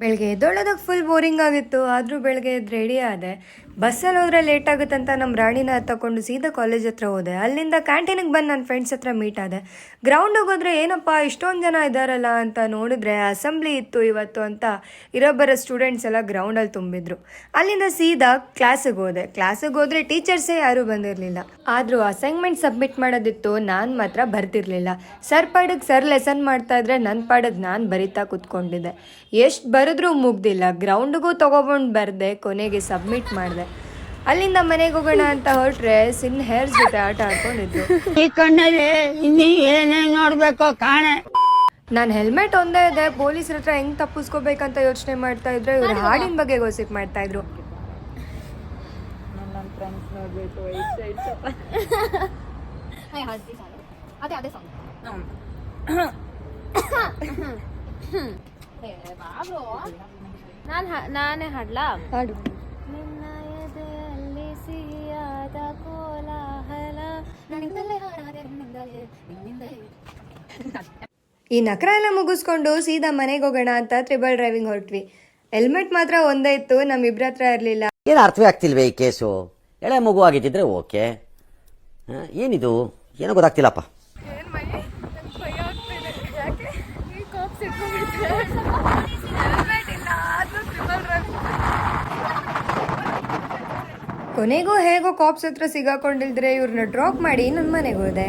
ಬೆಳಗ್ಗೆ ಎದ್ದೊಳೋದಕ್ಕೆ full boring ಆಗಿತ್ತು. ಆದರೂ ಬೆಳಗ್ಗೆ ಎದ್ದು ರೆಡಿ ಆದೆ. ಬಸ್ಸಲ್ಲಿ ಹೋದರೆ ಲೇಟ್ ಆಗುತ್ತಂತ ನಮ್ಮ ರಾಣಿನ ತಗೊಂಡು ಸೀದಾ ಕಾಲೇಜ್ ಹತ್ರ ಹೋದೆ. ಅಲ್ಲಿಂದ ಕ್ಯಾಂಟೀನಿಗೆ ಬಂದು ನನ್ನ ಫ್ರೆಂಡ್ಸ್ ಹತ್ರ ಮೀಟ್ ಆದೆ. ಗ್ರೌಂಡಿಗೆ ಹೋದರೆ ಏನಪ್ಪ ಇಷ್ಟೊಂದು ಜನ ಇದ್ದಾರಲ್ಲ ಅಂತ ನೋಡಿದ್ರೆ ಅಸೆಂಬ್ಲಿ ಇತ್ತು ಇವತ್ತು ಅಂತ ಇರೋಬ್ಬರ ಸ್ಟೂಡೆಂಟ್ಸ್ ಎಲ್ಲ ಗ್ರೌಂಡಲ್ಲಿ ತುಂಬಿದ್ರು. ಅಲ್ಲಿಂದ ಸೀದಾ ಕ್ಲಾಸಿಗೆ ಹೋದರೆ ಟೀಚರ್ಸೇ ಯಾರೂ ಬಂದಿರಲಿಲ್ಲ. ಆದರೂ ಅಸೈನ್ಮೆಂಟ್ ಸಬ್ಮಿಟ್ ಮಾಡೋದಿತ್ತು, ನಾನು ಮಾತ್ರ ಬರ್ತಿರ್ಲಿಲ್ಲ. ಸರ್ ಪಾಡಿಗೆ ಸರ್ ಲೆಸನ್ ಮಾಡ್ತಾ ಇದ್ರೆ ನನ್ನ ಪಾಡಿಗೆ ನಾನು ಬರಿತಾ ಕೂತ್ಕೊಂಡಿದ್ದೆ. ಎಷ್ಟು ಬರೆದ್ರೂ ಮುಗ್ದಿಲ್ಲ. ಗ್ರೌಂಡ್ಗೂ ತೊಗೊಬಂದು ಬರೆದೆ, ಕೊನೆಗೆ ಸಬ್ಮಿಟ್ ಮಾಡಿದೆ. ಅಲ್ಲಿಂದ ಮನೆಗೆ ಹೋಗೋಣ ಅಂತ ಹೊರಟ್ರೆ ಸಿನ್ ಹೇರ್ಸ್ ಜೊತೆ ಆಟ ಆಡ್ಕೊಂಡಿದ್ರು. ಈ ಕಣ್ಣಲ್ಲಿ ಇನ್ನೀ ಏನೇನ್ ನೋಡ್ಬೇಕು ಕಾಣೆ. ನಾನು ಹೆಲ್ಮೆಟ್ ಒಂದೇ ಇದೆ. ಪೊಲೀಸರ ಹತ್ರ ಹೆಂಗ್ ತಪ್ಪಿಸ್ಕೋಬೇಕಂತ ಯೋಚನೆ ಮಾಡ್ತಾ ಇದ್ರೆ ಇವ್ರು ಹಾಡಿನ ಬಗ್ಗೆ ಗೋಸಿಪ್ ಮಾಡ್ತಾ ಇದ್ರು. ನಾನೇ ಹಾಡ್ಲಾ? ಹಾಡು. ನಿನ್ನ ಎದೆಯಲ್ಲಿ ಸಿಹಿಯಾದ ಕೋಲಾಹಲ. ಈ ನಕರ ಎಲ್ಲ ಮುಗಿಸ್ಕೊಂಡು ಸೀದಾ ಮನೆಗೆ ಹೋಗೋಣ ಅಂತ ತ್ರಿಬಲ್ ಡ್ರೈವಿಂಗ್ ಹೊರಟ್ವಿ. ಹೆಲ್ಮೆಟ್ ಮಾತ್ರ ಒಂದೇ ಇತ್ತು, ನಮ್ಮಿಬ್ರ ಹತ್ರ ಇರಲಿಲ್ಲ. ಏನು ಅರ್ಥವೇ ಆಗ್ತಿಲ್ವೇ ಈ ಕೇಸು? ಎಳೆ ಮಗು ಆಗಿದ್ದಿದ್ರೆ ಓಕೆ, ಏನಿದು ಏನೋ ಗೊತ್ತಾಗ್ತಿಲ್ಲಪ್ಪ. ಕೊನೆಗೂ ಹೇಗೋ ಕಾಪ್ಸ್ ಹತ್ರ ಸಿಗಾಕೊಂಡಿಲ್ದ್ರೆ ಇವ್ರನ್ನ ಡ್ರಾಪ್ ಮಾಡಿ ನನ್ನ ಮನೆಗೆ ಹೋದೆ.